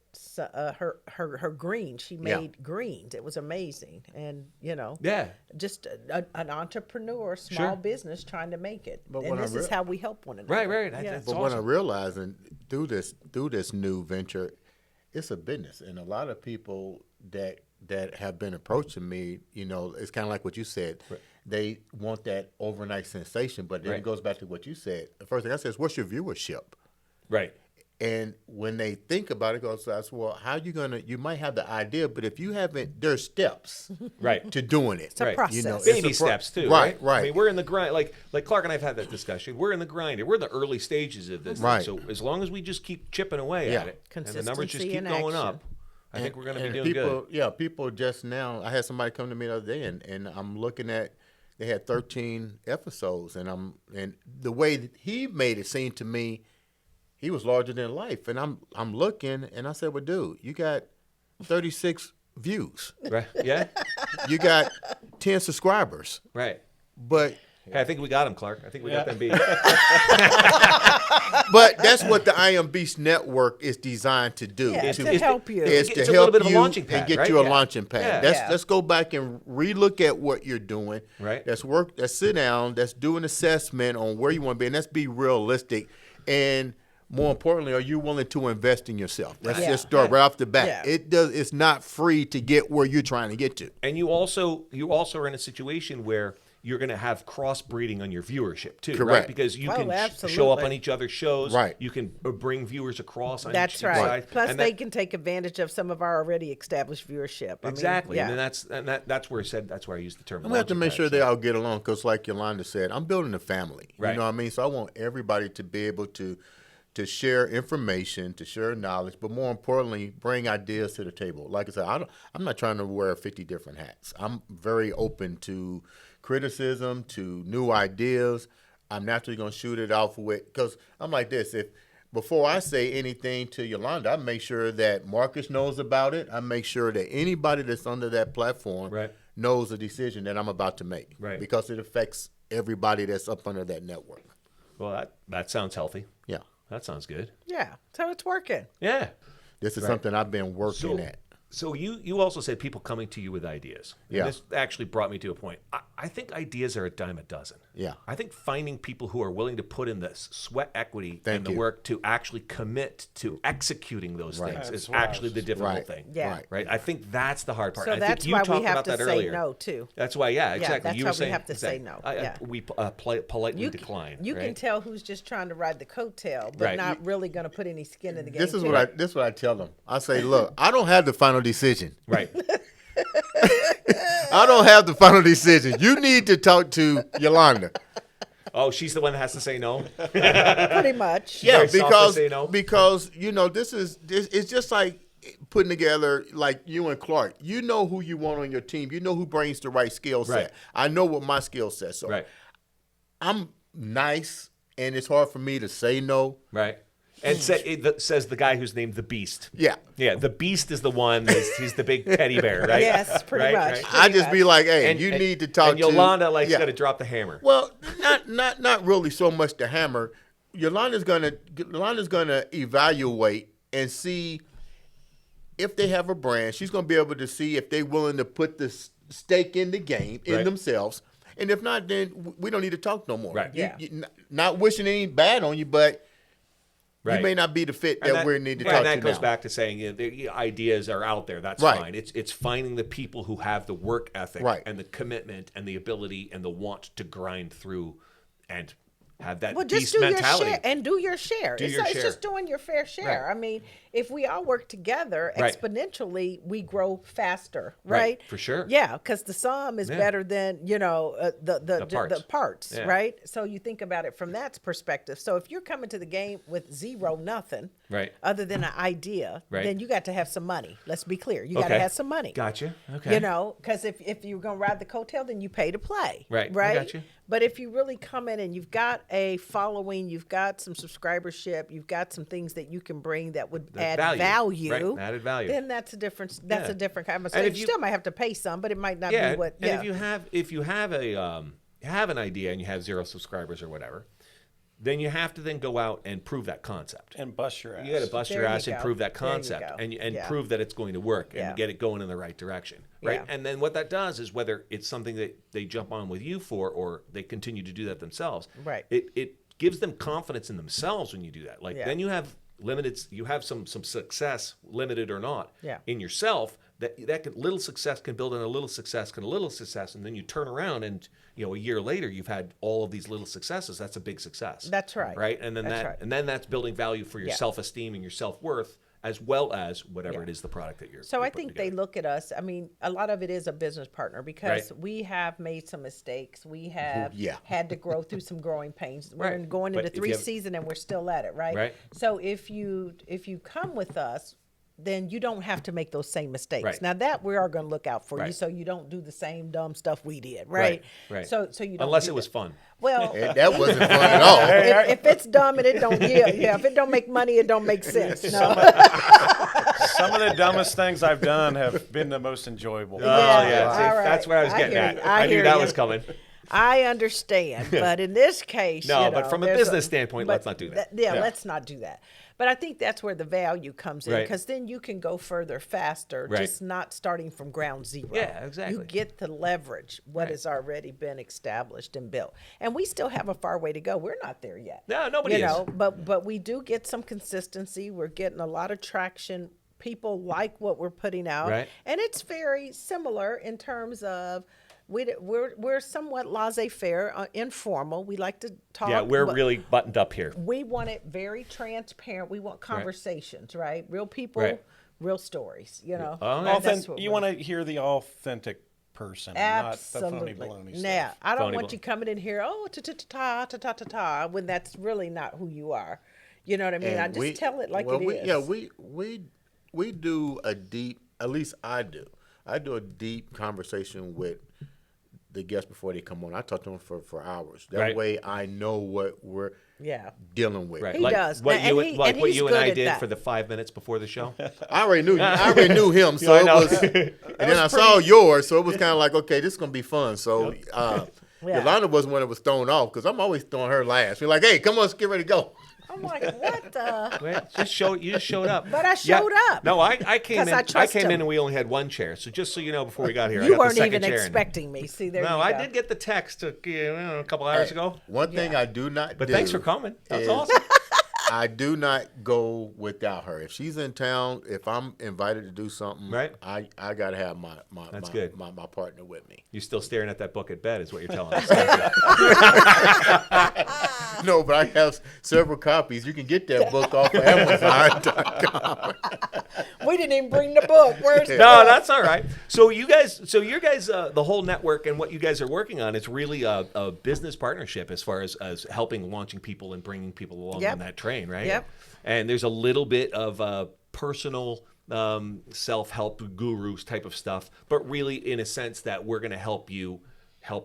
her greens. She made greens. It was amazing. And, Yeah. just an entrepreneur, small Sure. business trying to make it. But And when I this is real- how we help one another. Right. Yeah. That's But what I'm awesome. realizing through this new venture, it's a business, and a lot of people that have been approaching me, it's kind of like what you said. Right. They want that overnight sensation, but then Right. it goes back to what you said. The first thing I said is, "What's your viewership?" Right. And when they think about it, goes, well, how you gonna? You might have the idea, but if you haven't, there's steps Right. to doing it. It's a Right. process. It's Baby a steps too, Right. I mean, we're in the grind. Like Clark and I've had that discussion. We're in the grind. We're in the early stages of this. Right. So as long as we just keep chipping away Yeah. at it, and the numbers just Consistency keep and going action. up, I think we're going to be And doing people, good. Yeah, people just now. I had somebody come to me the other day, and I'm looking at. They had 13 episodes, and the way that he made it seem to me, he was larger than life. And I'm looking, and I said, "Well, dude, you got 36 views, Right? Yeah. you got 10 subscribers, Right. but." Hey, I think we got him, Clark. I think we got them beat. But that's what the I Am Beast Network is designed to do. Yeah, to is- help you. Is It's to a help little bit of a you launching pad, and get right? you a Yeah. launching pad. Yeah. Let's go back and relook at what you're doing. Right. Let's sit down. Let's do an assessment on where you want to be, and let's be realistic. And more importantly, are you willing to invest in yourself? Let's Yeah. just start right off the bat. Yeah. It's not free to get where you're trying to get to. And you also are in a situation where you're going to have crossbreeding on your viewership too, right? Correct. Because you Oh, can show up absolutely. on each other's shows. Right. You can bring viewers across on That's each right. side. Plus, And they that- can take advantage of some of our already established viewership. I mean, exactly. yeah. And that's where I use the term. I'm gonna have to launching make pad, sure so- they all get along because, like Yolanda said, I'm building a family. Right. You know what I mean? So I want everybody to be able to share information, to share knowledge, but more importantly, bring ideas to the table. Like I said, I'm not trying to wear 50 different hats. I'm very open to criticism, to new ideas. I'm naturally going to shoot it off with, because I'm like this, if before I say anything to Yolanda, I make sure that Marcus knows about it. I make sure that anybody that's under that platform Right. knows the decision that I'm about to make. Right. Because it affects everybody that's up under that network. Well, that sounds healthy. Yeah. That sounds good. Yeah. So it's working. Yeah. This is Right. something I've been working So- at. So you also said people coming to you with ideas. And Yeah. this actually brought me to a point. I think ideas are a dime a dozen. Yeah. I think finding people who are willing to put in the sweat equity Thank and the you. work to actually commit to executing those Right. things That's is what I actually was- the difficult Right. thing. Yeah. Right. Right. I think that's the hard part. So I that's think you why we talked have about to that say earlier. no, too. That's why, exactly. that's You how were we saying, have to say no. Yeah. We politely decline. You right? can tell who's just trying to ride the coattail, but Right. not really going to put any skin in the game. This is too. what I tell them. I say, look, I don't have the final decision. Right. I don't have the final decision. You need to talk to Yolanda. Oh, she's the one that has to say no. Pretty much. Yeah, very soft to because say no. it's just like putting together like you and Clark. You know who you want on your team. You know who brings the right skill set. Right. I know what my skill set. So Right. I'm nice, and it's hard for me to say no. Right. And says the guy who's named the Beast. Yeah. Yeah, the Beast is the one. He's the big teddy bear, right? Yes, pretty Right, much. right. I just be like, hey, And- you and- need to talk and to Yolanda likes yeah. got to drop the hammer. Well, not really so much the hammer. Yolanda's gonna evaluate and see if they have a brand. She's gonna be able to see if they're willing to put the stake in the game in Right. themselves. And if not, then we don't need to talk no more. Right. Yeah. Not wishing any bad on you, but Right. you may not be the fit And that we need to and talk that to goes now. back to saying the ideas are out there. That's Right. fine. It's finding the people who have the work ethic Right. and the commitment and the ability and the want to grind through and have that Well, just beast do mentality. your share and do your share. Do It's your it's share. just doing your fair share. Right. I mean, if we all work together Right. exponentially, we grow faster, Right, right? for sure. Yeah, because the sum is Yeah. better than the parts, Yeah. right? So you think about it from that perspective. So if you're coming to the game with zero nothing, Right. other than an idea, Right. then you got to have some money. Let's be clear, you got to Okay. have some money. Gotcha. Okay. You know, because if you're going to ride the coattail, then you pay to play. Right. I Right. got you. But if you really come in and you've got a following, you've got some subscribership, you've got some things that you can bring that would The add value. value, Right, added value. then that's a different. That's Yeah. a different conversation. And You if you- still might have to pay some, but it might not Yeah, be what. and Yeah. if you have an idea and you have 0 subscribers or whatever, then you have to then go out and prove that concept. And bust your ass. You got to bust your There you ass and go. prove that There you concept go. and Yeah. prove that it's going to work and Yeah. get it going in the right direction, right? Yeah. And then what that does is whether it's something that they jump on with you for or they continue to do that themselves, Right. It gives them confidence in themselves when you do that. Like Yeah. then you have some success, limited or not, Yeah. in yourself. Little success can build on a little success, and then you turn around and a year later you've had all of these little successes. That's a big success. That's right. Right, and then That's right. and then that's building value for your Yeah. self-esteem and your self-worth, as well as whatever Yeah. it is the product that you're. So you're I putting think they together. look at us. I mean, a lot of it is a business partner because Right. we have made some mistakes. We have Yeah. had to grow through some growing pains. We're Right. going But into if you 3 have- season and we're still at it, right? Right. So if you come with us, then you don't have to make those same mistakes. Right. Now that we are going to look out for you, Right. so you don't do the same dumb stuff we did, right? Right. So you don't Unless do it was that. fun. Well, And that wasn't fun at all. if it's dumb and it don't if it don't make money, it don't make sense. No. Some of the dumbest things I've done have been the most enjoyable. Oh yeah, see, all right. that's where I was I getting hear at. you. I knew hear that you. was coming. I understand, but in this case, No, but from a there's business standpoint, but let's not do that. Yeah, Yeah. let's not do that. But I think that's where the value comes in Right. because then you can go further, faster, Right. just not starting from ground zero. Yeah, exactly. You get to leverage what Right. has already been established and built, and we still have a far way to go. We're not there yet. No, nobody you is. know, but we do get some consistency. We're getting a lot of traction. People like what we're putting out, Right. and it's very similar in terms of we're somewhat laissez-faire, informal. We like to talk. Yeah, we're but really buttoned up here. we want it very transparent. We want conversations, right? Real people, Right. real stories. You know, Oh, yeah. That's what You we're- want to hear the authentic person, not the phony absolutely. baloney Yeah, stuff. I don't Phony want baloney. you coming in here, ta when that's really not who you are. You know what I mean? And I just tell it like well, it is. Yeah, we do a deep. At least I do. I do a deep conversation with the guests before they come on. I talk to them for hours. That Right. way, I know what we're Yeah. dealing with. Right. He like does. What And you, he- like and what he's you and good I at did that. for the 5 minutes before the show. I already knew him, so I it know. was. And then I saw yours, so it was kind of like, okay, this is gonna be fun. So Yeah. Yolanda was one that was thrown off because I'm always throwing her last. We're like, hey, come on, let's get ready to go. I'm like, what the? Wait, you just showed up. But I showed up. No, I came 'Cause in. I I trust came him. in and we only had one chair. So just so you know, before we got here, I You got weren't the second even chair. expecting me. See, there No, you I go. did get the text a couple hours ago. One thing I do not But do. thanks for coming. That's is awesome. I do not go without her. If she's in town, if I'm invited to do something, Right. I gotta have my That's my, good. my partner with me. You're still staring at that book at bed, is what you're telling us. No, but I have several copies. You can get that book off of Amazon.com. We didn't even bring the book. Where's the No, book? that's all right. So your guys, the whole network and what you guys are working on, it's really a business partnership as far as helping launching people and bringing people along Yep. on that train, right? Yep. And there's a little bit of personal self-help gurus type of stuff, but really in a sense that we're going to help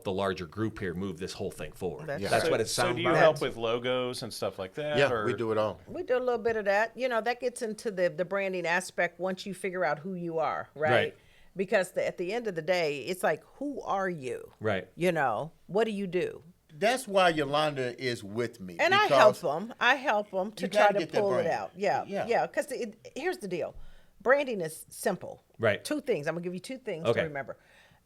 the larger group here move this whole thing forward. That's what it sounds So do you like. help with logos and stuff like that? Yeah, or? we do it all. We do a little bit of that. You know, that gets into the branding aspect once you figure out who you are, right? Right. Because at the end of the day, it's like, who are you? Right. You know, what do you do? That's why Yolanda is with me. And I help them. I help them to You try gotta to get that pull it brand. out. Yeah. Yeah. Yeah. Because here's the deal. Branding is simple. Right. Two things. I'm going to give you two things Okay. to remember.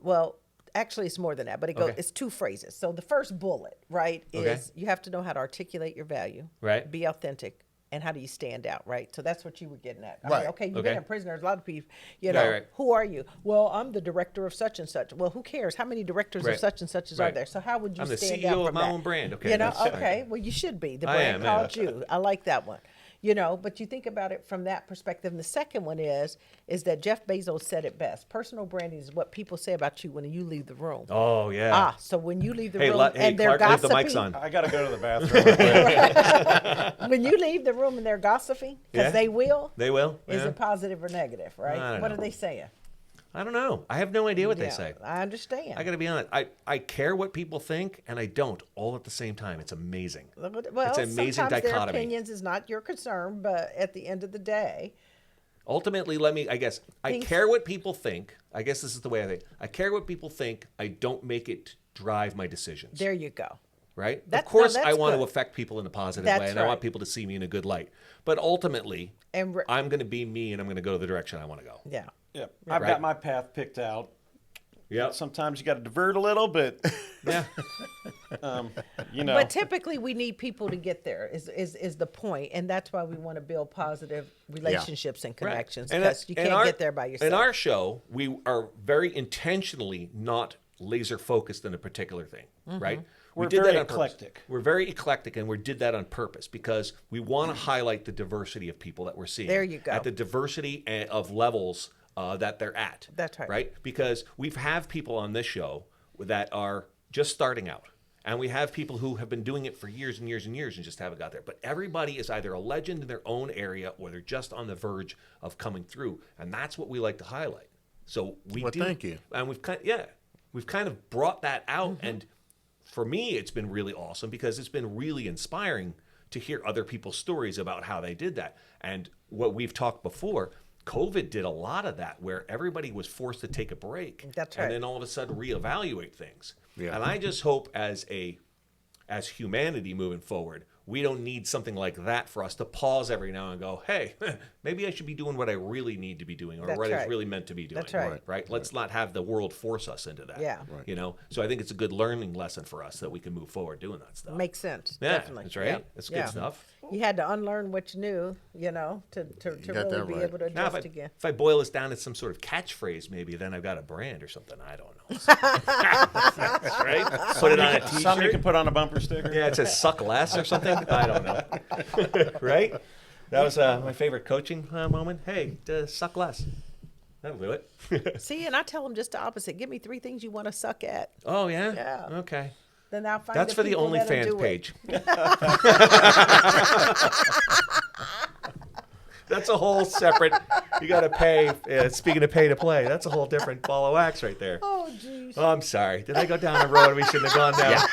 Well, actually, it's more than that, but Okay. it's two phrases. So the first bullet, right, Okay. is you have to know how to articulate your value. Right. Be authentic. And how do you stand out, right? So that's what you were getting at. I Right. mean, okay, you've Okay. been in prison. There's a lot of people, you know, Right. who are you? Well, I'm the director of such and such. Well, who cares? How many directors Right. of such and such are Right. there? So how would you I'm the stand CEO out of from my that? own brand. Okay, You know, that's- okay. Well, you should be. The I brand am, yeah. called you. I like that one. You know, but you think about it from that perspective. And the second one is that Jeff Bezos said it best. Personal branding is what people say about you when you leave the room. Oh yeah. So when you leave the Hey, room hey, and they're Clark, leave the gossiping, mics on. I got to go to the bathroom. when you leave the room and they're gossiping, because Yeah. they will, They will. is Yeah. it positive or negative, right? I don't What know. are they saying? I don't know. I have no idea what they Yeah, say. I understand. I got to be honest. I care what people think, and I don't all at the same time. It's amazing. Well, It's an amazing sometimes dichotomy. their opinions is not your concern, but at the end of the day, Ultimately, I care what people think. I guess this is the way I think. I care what people think. I don't make it drive my decisions. there you go. Right? That- Of course, no, I that's want to good. affect people in a positive That's way, and I want right. people to see me in a good light. But ultimately, And I'm going to be me, and I'm going to go the direction I want to go. yeah. Yep. I've Right. got my path picked out. Yeah. Sometimes you got to divert a little, but Yeah. you know. But typically, we need people to get there. Is the point, and that's why we want to build positive relationships and connections. And Because you and can't get there by yourself. In our show, we are very intentionally not laser focused on a particular thing, right? We're We did very that on purpose. eclectic. We're very eclectic, and we did that on purpose because we want to highlight the diversity of people that we're seeing. There you go. At the diversity of levels that they're at. That's right. Right? Because we have people on this show that are just starting out. And we have people who have been doing it for years and years and years and just haven't got there. But everybody is either a legend in their own area or they're just on the verge of coming through. And that's what we like to highlight. So we Well, do. thank you. And we've kind of brought that out. And for me, it's been really awesome because it's been really inspiring to hear other people's stories about how they did that. And what we've talked before, COVID did a lot of that where everybody was forced to take a break. That's right. And then all of a sudden reevaluate things. Yeah. And I just hope as humanity moving forward, we don't need something like that for us to pause every now and go, hey, maybe I should be doing what I really need to be doing or That's what I was right. really meant to be doing. That's right. Right? Let's not have the world force us into that. Yeah. Right. You know? So I think it's a good learning lesson for us that we can move forward doing that stuff. Makes sense. Yeah, Definitely. that's right. Yeah. That's Yeah. good stuff. You had to unlearn what you knew, to got really that be right. able to Now, adjust again. if I boil this down to some sort of catchphrase, maybe then I've got a brand or something. I don't know. That's right. Put it on a Something you T-shirt. can put on a bumper sticker. Yeah, it says "suck less" or something. I don't know. Right? That was my favorite coaching moment. Hey, suck less. That'll do it. See, and I tell them just the opposite. Give me 3 things you want to suck at. Oh yeah. Yeah. Okay. Then I'll find That's for the people that'll do OnlyFans it. page. That's a whole separate. You got to pay. Speaking of pay to play, that's a whole different ball of wax right there. Oh, jeez. Oh, I'm sorry. Did I go down a road we shouldn't have gone down?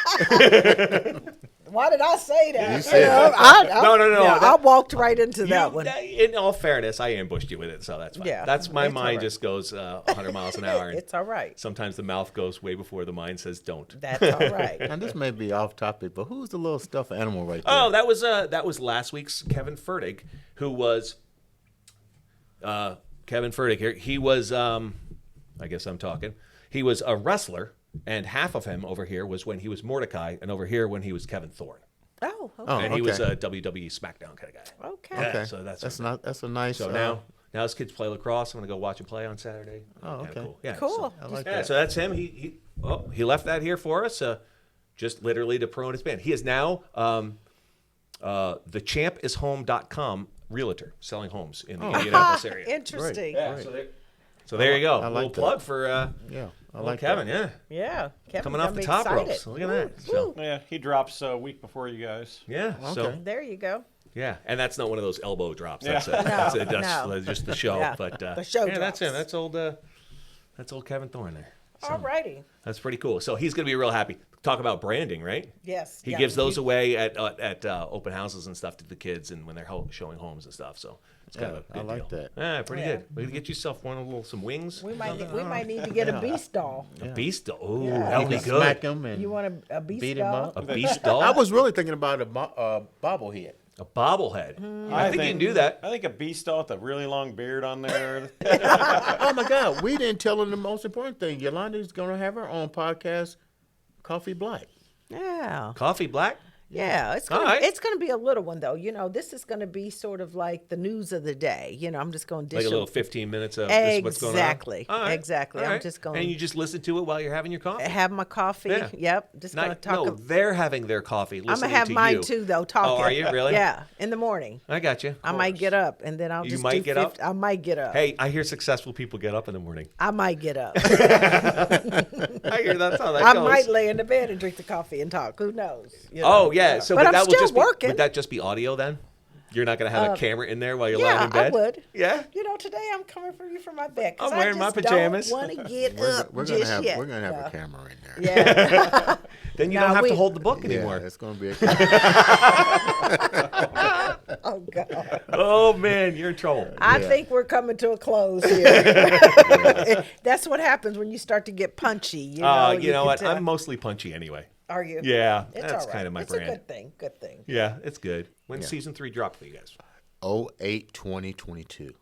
Why did I say that? You said No. Yeah, I walked right into that one. In all fairness, I ambushed you with it, so that's fine. Yeah, That's my it's all mind right. just goes 100 miles an hour. And It's all right. sometimes the mouth goes way before the mind says don't. That's all right. And this may be off topic, but who's the little stuffed animal right there? Oh, that was last week's Kevin Furtick, who was Kevin Furtick here. He was I guess I'm talking. He was a wrestler, and half of him over here was when he was Mordecai, and over here when he was Kevin Thorne. Oh, okay. Oh, And he was okay. a WWE SmackDown kind of guy. Okay. Yeah, Okay, so that's that's a nice. So now his kids play lacrosse. I'm gonna go watch him play on Saturday. Oh, Kinda okay. Cool. Yeah. Cool. I like Yeah, that. so that's him. He left that here for us, just literally to promote his band. He is now thechampishome.com realtor, selling homes in the Indianapolis area. Interesting. Yeah, so there you go. I A like little that. plug for Yeah, I like like Kevin. that. Yeah, Yeah. Kevin coming got off the me top excited. ropes. Look at that. Woo, So woo. Yeah, he drops a week before you guys. yeah, so Okay. There you go. yeah, and that's not one of those elbow drops. Yeah. That's it. That's no. just the show. Yeah, But the show yeah, that's drops. him. That's old Kevin Thorne there. All righty. That's pretty cool. So he's going to be real happy. Talk about branding, right? Yes. He yeah. gives those away at open houses and stuff to the kids, and when they're showing homes and stuff. So it's kind of a I good like deal. that. Yeah, pretty Yeah. good. We can get yourself some wings. We might need to get a beast doll. A beast doll. Oh, Yeah. that'll be You can smack good. him and You want a beast beat him doll? up. A beast doll. I was really thinking about a bobblehead. A bobblehead. I think you can do that. I think a beast doll with a really long beard on there. Oh my God, we didn't tell him the most important thing. Yolanda's gonna have her own podcast, Coffee Black. Yeah. Coffee black. Yeah, it's All gonna, right. it's going to be a little one though. You know, this is going to be sort of like the news of the day. You know, I'm just going to Like dish a little 15 minutes of this is what's going on. Exactly. All right. Exactly. All I'm right. just going And you just listen to it while you're having your coffee. have my coffee. Yeah. Yep. Just going to talk. No, they're having their coffee. I'm gonna listening have to mine you. too though. Talking. Oh, are you really? Yeah, in the morning. I got you. I might get up and then I'll You just might do get up? I might get up. Hey, I hear successful people get up in the morning. I might get up. I hear that's how that I goes. might lay in the bed and drink the coffee and talk. Who knows? You know? Oh yeah. So But I'm that will still just working. would that just be audio then? You're not gonna have a camera in there while you're Yeah, lying in bed? I would. Yeah. You know, today I'm coming for you from my bed. 'cause I'm wearing my pajamas. I just don't want to get We're, up we're gonna just have yet. we're gonna have No. a camera in there. Yeah. Then you Nah, don't have to we- hold the book Yeah, anymore. it's gonna be. Oh God. Oh man, you're in trouble. I Yeah. think we're coming to a close here. That's what happens when you start to get punchy. You know, You know can what? tell. I'm mostly punchy anyway. Are you? Yeah, It's that's all right. kind of my it's brand. a good thing. Good thing. Yeah, it's good. When's season 3 drop for you guys? 08/2022.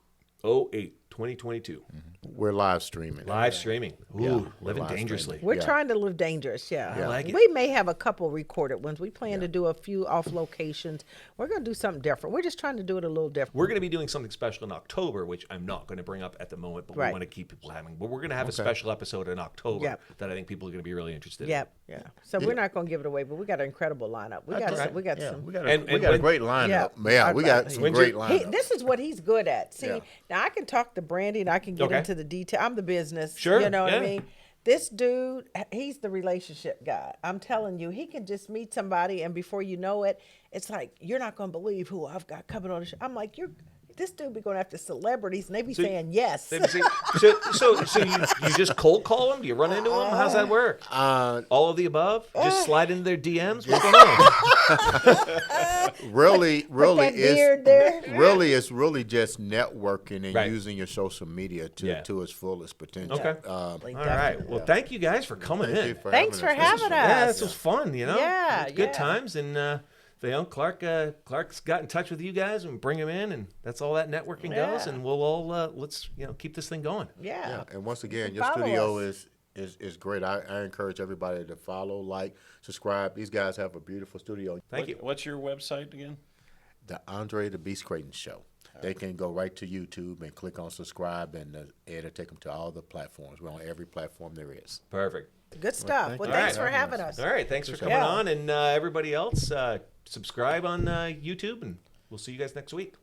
2022. We're live streaming. Live streaming. Ooh, Yeah, living live dangerously. We're Yeah. trying to live dangerous, yeah. I like it. We may have a couple recorded ones. We plan to do a few off locations. We're going to do something different. We're just trying to do it a little different. We're going to be doing something special in October, which I'm not going to bring up at the moment, but we Right. want to keep people having. But we're going to have a special episode in October Yep. that I think people are going to be really interested Yep, yeah. So we're not going to give it away, but we got an incredible lineup. We got That's some, right. we got Yeah, some. we got And a when- great lineup. Yeah. Yeah, we got some When's great your- He, lineup. this is what he's good at. See, Yeah. now I can talk the branding. I can get Okay. into the detail. I'm the business. Sure, You know what yeah. I mean? This dude, he's the relationship guy. I'm telling you, he can just meet somebody, and before you know it, it's like, you're not going to believe who I've got coming on the show. I'm like, this dude be going after celebrities, and they be saying yes. So you just cold call them? Do you run into them? How's that work? All of the above? Just slide into their DMs? What's going on? Really, that beard there. it's really just networking and Right. using your social media to its fullest potential. Okay. All right. Well, thank you guys for coming Thank in. you for Thanks for having us. having Yeah, us. this was fun, you know? Yeah, It's good yeah. times. And Clark's got in touch with you guys and bring him in, and that's all that networking goes. Yeah. And we'll all, let's, keep this thing going. Yeah. Yeah, and once again, your Follow studio us. is great. I encourage everybody to follow, like, subscribe. These guys have a beautiful studio. Thank you. What's your website again? The Andre the Beast Crayton Show. They can go right to YouTube and click on subscribe, and it'll take them to all the platforms. We're on every platform there is. Perfect. Good stuff. thank Well, you. thanks All for right. having us. All right. Thanks for coming Yeah. on. And everybody else, subscribe on YouTube, and we'll see you guys next week.